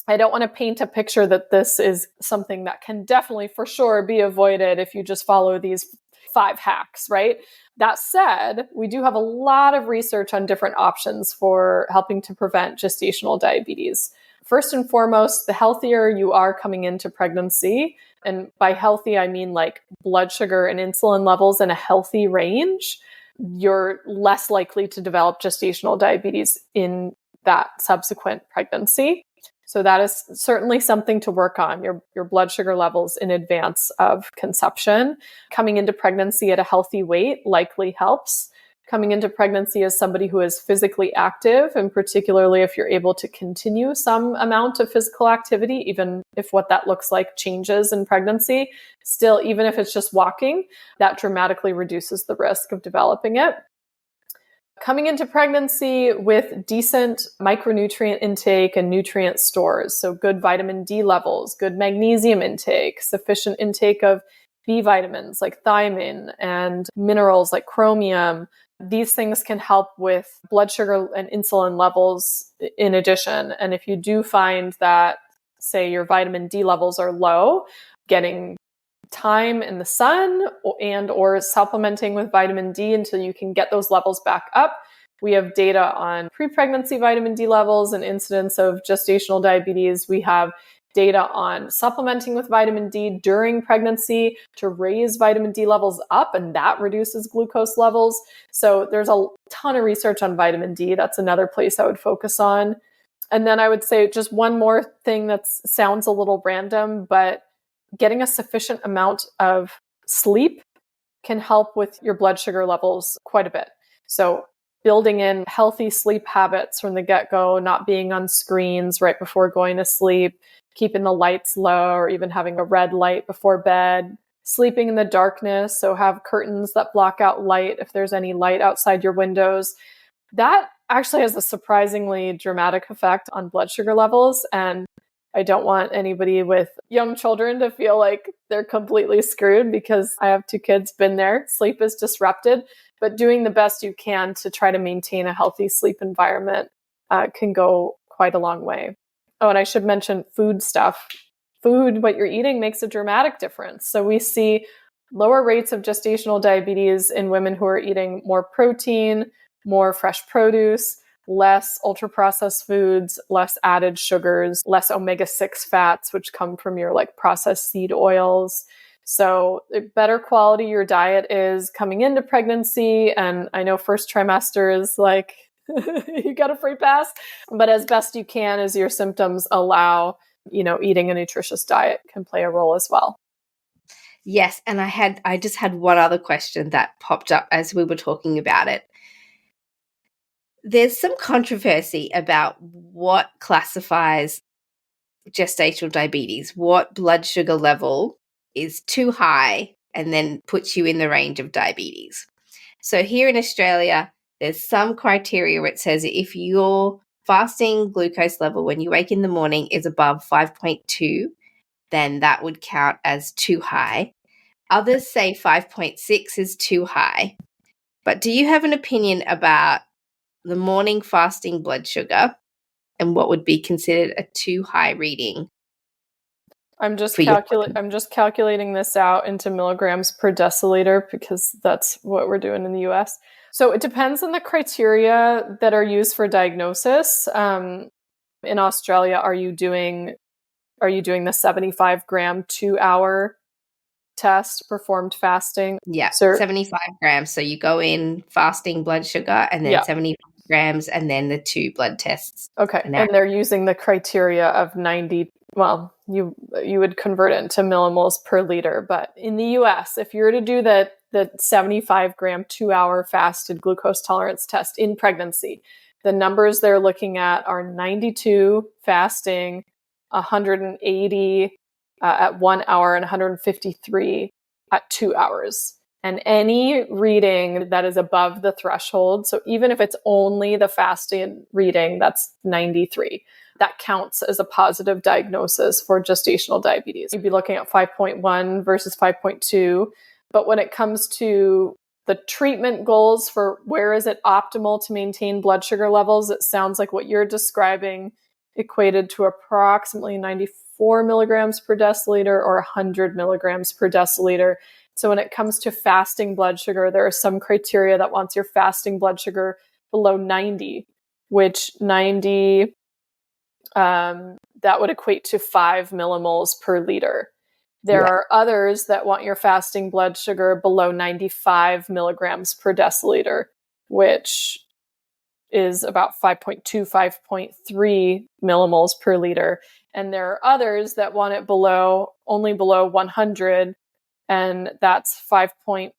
I don't want to paint a picture that this is something that can definitely for sure be avoided if you just follow these 5 hacks, right? That said, we do have a lot of research on different options for helping to prevent gestational diabetes. First and foremost, the healthier you are coming into pregnancy, and by healthy, I mean like blood sugar and insulin levels in a healthy range, you're less likely to develop gestational diabetes in that subsequent pregnancy. So that is certainly something to work on, your blood sugar levels in advance of conception. Coming into pregnancy at a healthy weight likely helps. Coming into pregnancy as somebody who is physically active, and particularly if you're able to continue some amount of physical activity, even if what that looks like changes in pregnancy, still, even if it's just walking, that dramatically reduces the risk of developing it. Coming into pregnancy with decent micronutrient intake and nutrient stores, so good vitamin D levels, good magnesium intake, sufficient intake of B vitamins like thiamine and minerals like chromium. These things can help with blood sugar and insulin levels in addition. And if you do find that, say, your vitamin D levels are low, getting time in the sun and or supplementing with vitamin D until you can get those levels back up. We have data on pre-pregnancy vitamin D levels and incidence of gestational diabetes. We have data on supplementing with vitamin D during pregnancy to raise vitamin D levels up, and that reduces glucose levels. So there's a ton of research on vitamin D. That's another place I would focus on. And then I would say just one more thing that sounds a little random, but getting a sufficient amount of sleep can help with your blood sugar levels quite a bit. So building in healthy sleep habits from the get-go, not being on screens right before going to sleep, keeping the lights low, or even having a red light before bed, sleeping in the darkness, so have curtains that block out light if there's any light outside your windows. That actually has a surprisingly dramatic effect on blood sugar levels, and I don't want anybody with young children to feel like they're completely screwed, because I have 2 kids, been there. Sleep is disrupted, but doing the best you can to try to maintain a healthy sleep environment can go quite a long way. Oh, and I should mention food stuff. Food, what you're eating, makes a dramatic difference. So we see lower rates of gestational diabetes in women who are eating more protein, more fresh produce, less ultra-processed foods, less added sugars, less omega-6 fats, which come from your processed seed oils. So the better quality your diet is coming into pregnancy, and I know first trimester is you got a free pass, but as best you can as your symptoms allow, eating a nutritious diet can play a role as well. Yes, and I just had one other question that popped up as we were talking about it. There's some controversy about what classifies gestational diabetes, what blood sugar level is too high and then puts you in the range of diabetes. So here in Australia, there's some criteria where it says if your fasting glucose level when you wake in the morning is above 5.2, then that would count as too high. Others say 5.6 is too high. But do you have an opinion about the morning fasting blood sugar and what would be considered a too high reading? I'm just calculating this out into milligrams per deciliter, because that's what we're doing in the US. So it depends on the criteria that are used for diagnosis. In Australia, are you doing the 75 gram 2-hour test performed fasting? Yeah, 75 grams. So you go in fasting blood sugar and then 75 grams and then the 2 blood tests. Okay. And they're using the criteria of 90. Well, you would convert it into millimoles per liter. But in the US, if you were to do the 75 gram 2-hour fasted glucose tolerance test in pregnancy, the numbers they're looking at are 92 fasting, 180 at 1 hour and 153 at 2 hours. And any reading that is above the threshold, so even if it's only the fasting reading, that's 93. That counts as a positive diagnosis for gestational diabetes. You'd be looking at 5.1 versus 5.2. But when it comes to the treatment goals for where is it optimal to maintain blood sugar levels, it sounds like what you're describing equated to approximately 94 milligrams per deciliter or 100 milligrams per deciliter. So when it comes to fasting blood sugar, there are some criteria that wants your fasting blood sugar below 90, which 90, that would equate to 5 millimoles per liter. There are others that want your fasting blood sugar below 95 milligrams per deciliter, which is about 5.2, 5.3 millimoles per liter. And there are others that want it only below 100, and that's 5.55,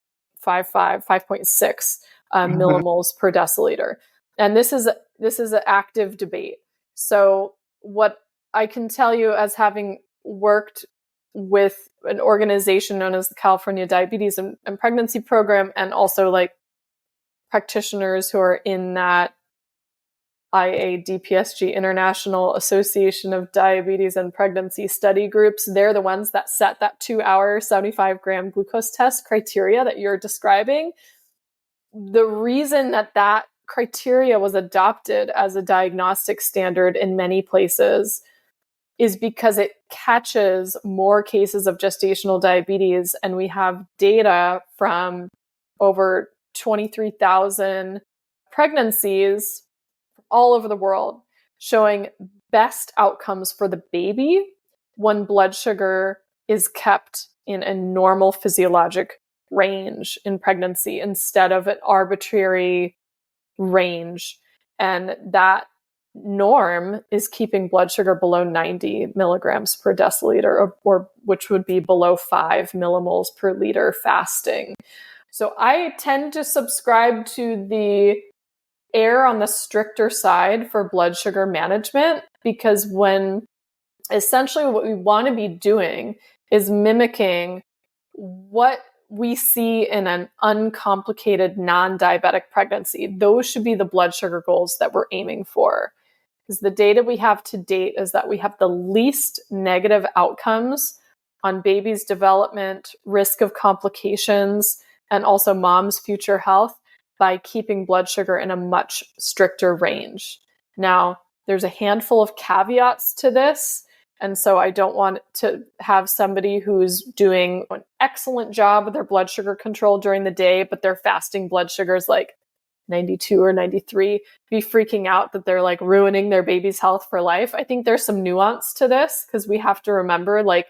5.6 millimoles per deciliter. And this is an active debate. So what I can tell you, as having worked with an organization known as the California Diabetes and Pregnancy Program, and also like practitioners who are in that IADPSG, International Association of Diabetes and Pregnancy Study Groups, they're the ones that set that 2 hour 75 gram glucose test criteria that you're describing. The reason that criteria was adopted as a diagnostic standard in many places is because it catches more cases of gestational diabetes. And we have data from over 23,000 pregnancies all over the world showing best outcomes for the baby when blood sugar is kept in a normal physiologic range in pregnancy instead of an arbitrary range. And that norm is keeping blood sugar below 90 milligrams per deciliter, or which would be below 5 millimoles per liter fasting. So I tend to subscribe to the err on the stricter side for blood sugar management, because when essentially what we want to be doing is mimicking what we see in an uncomplicated non-diabetic pregnancy. Those should be the blood sugar goals that we're aiming for. Because the data we have to date is that we have the least negative outcomes on baby's development, risk of complications, and also mom's future health by keeping blood sugar in a much stricter range. Now, there's a handful of caveats to this. And so I don't want to have somebody who's doing an excellent job with their blood sugar control during the day, but their fasting blood sugar is like 92 or 93, be freaking out that they're like ruining their baby's health for life. I think there's some nuance to this, because we have to remember like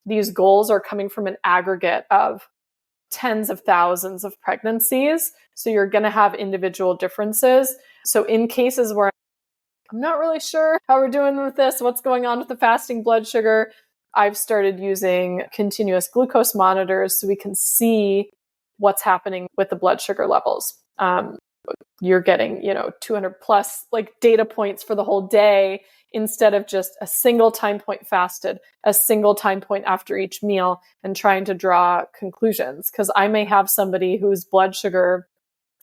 these goals are coming from an aggregate of tens of thousands of pregnancies. So you're going to have individual differences. So in cases where I'm not really sure how we're doing with this, what's going on with the fasting blood sugar, I've started using continuous glucose monitors so we can see what's happening with the blood sugar levels. You're getting, 200 plus like data points for the whole day instead of just a single time point fasted, a single time point after each meal, and trying to draw conclusions. Because I may have somebody whose blood sugar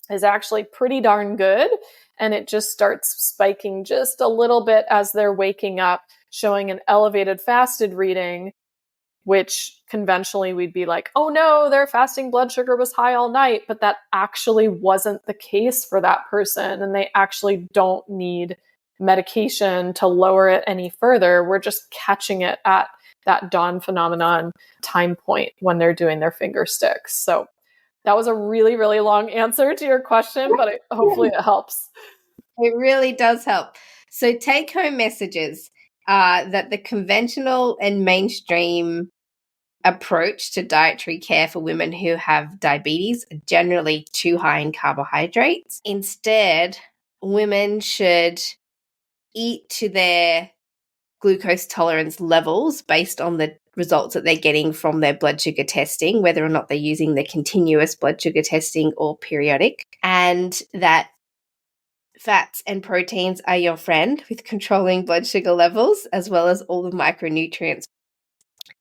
is actually pretty darn good, and it just starts spiking just a little bit as they're waking up, showing an elevated fasted reading, which conventionally we'd be like, oh no, their fasting blood sugar was high all night. But that actually wasn't the case for that person. And they actually don't need medication to lower it any further. We're just catching it at that dawn phenomenon time point when they're doing their finger sticks. So that was a really, really long answer to your question, but hopefully it helps. It really does help. So take-home messages are that the conventional and mainstream approach to dietary care for women who have diabetes are generally too high in carbohydrates. Instead, women should eat to their glucose tolerance levels based on the results that they're getting from their blood sugar testing, whether or not they're using the continuous blood sugar testing or periodic, and that fats and proteins are your friend with controlling blood sugar levels, as well as all the micronutrients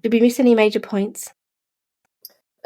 Did we miss any major points?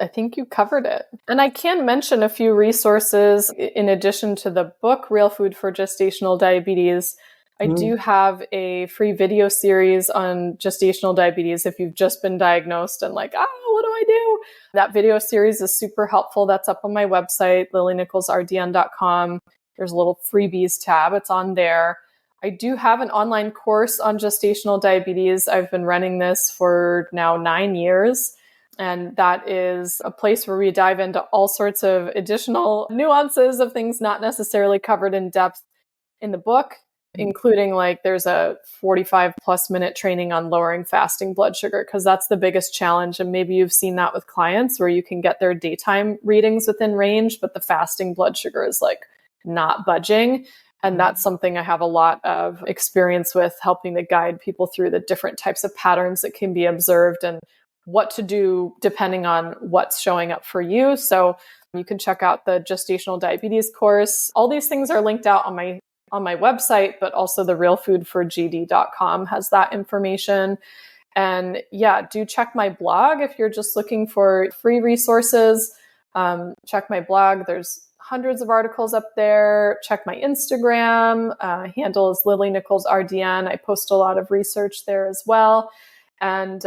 I think you covered it. And I can mention a few resources in addition to the book, Real Food for Gestational Diabetes. I do have a free video series on gestational diabetes if you've just been diagnosed and like, what do I do? That video series is super helpful. That's up on my website, lilynicholsrdn.com. There's a little freebies tab. It's on there. I do have an online course on gestational diabetes. I've been running this for now 9 years. And that is a place where we dive into all sorts of additional nuances of things not necessarily covered in depth in the book, including like there's a 45 plus minute training on lowering fasting blood sugar, because that's the biggest challenge. And maybe you've seen that with clients where you can get their daytime readings within range, but the fasting blood sugar is like not budging. And that's something I have a lot of experience with, helping to guide people through the different types of patterns that can be observed and what to do depending on what's showing up for you. So you can check out the gestational diabetes course. All these things are linked out on my website, but also the realfoodforgd.com has that information. And yeah, do check my blog if you're just looking for free resources. Check my blog. There's hundreds of articles up there. Check my Instagram. Handle is Lily Nichols RDN. I post a lot of research there as well. And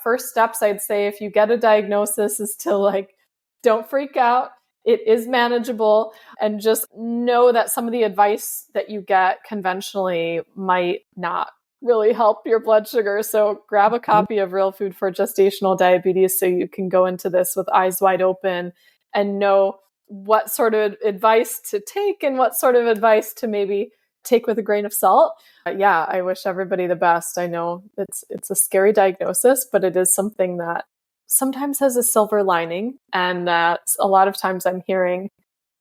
first steps, I'd say if you get a diagnosis is to like, don't freak out. It is manageable, and just know that some of the advice that you get conventionally might not really help your blood sugar. So grab a copy of Real Food for Gestational Diabetes so you can go into this with eyes wide open and know what sort of advice to take and what sort of advice to maybe take with a grain of salt. I wish everybody the best. I know it's a scary diagnosis, but it is something that sometimes has a silver lining. And a lot of times I'm hearing,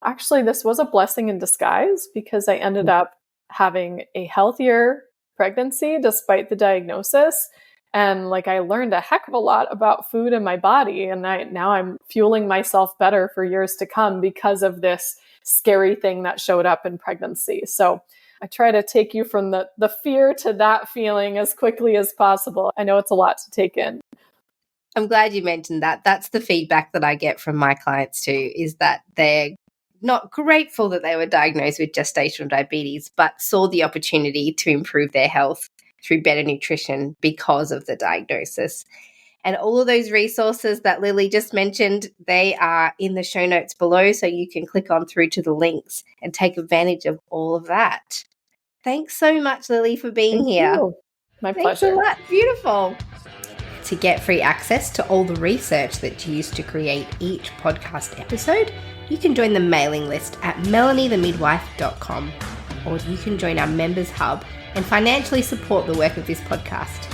actually, this was a blessing in disguise because I ended up having a healthier pregnancy despite the diagnosis. And like I learned a heck of a lot about food and my body. And now I'm fueling myself better for years to come because of this scary thing that showed up in pregnancy. So I try to take you from the fear to that feeling as quickly as possible. I know it's a lot to take in. I'm glad you mentioned that. That's the feedback that I get from my clients too, is that they're not grateful that they were diagnosed with gestational diabetes, but saw the opportunity to improve their health through better nutrition because of the diagnosis. And all of those resources that Lily just mentioned, they are in the show notes below, so you can click on through to the links and take advantage of all of that. Thanks so much, Lily, for being here. You. My pleasure. Thanks a lot. Beautiful. To get free access to all the research that's used to create each podcast episode, you can join the mailing list at melaniethemidwife.com, or you can join our members hub and financially support the work of this podcast.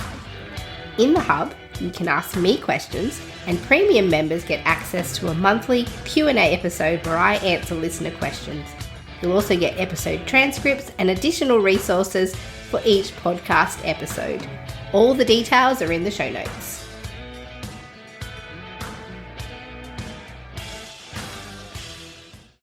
In the hub, you can ask me questions, and premium members get access to a monthly Q&A episode where I answer listener questions. You'll also get episode transcripts and additional resources for each podcast episode. All the details are in the show notes.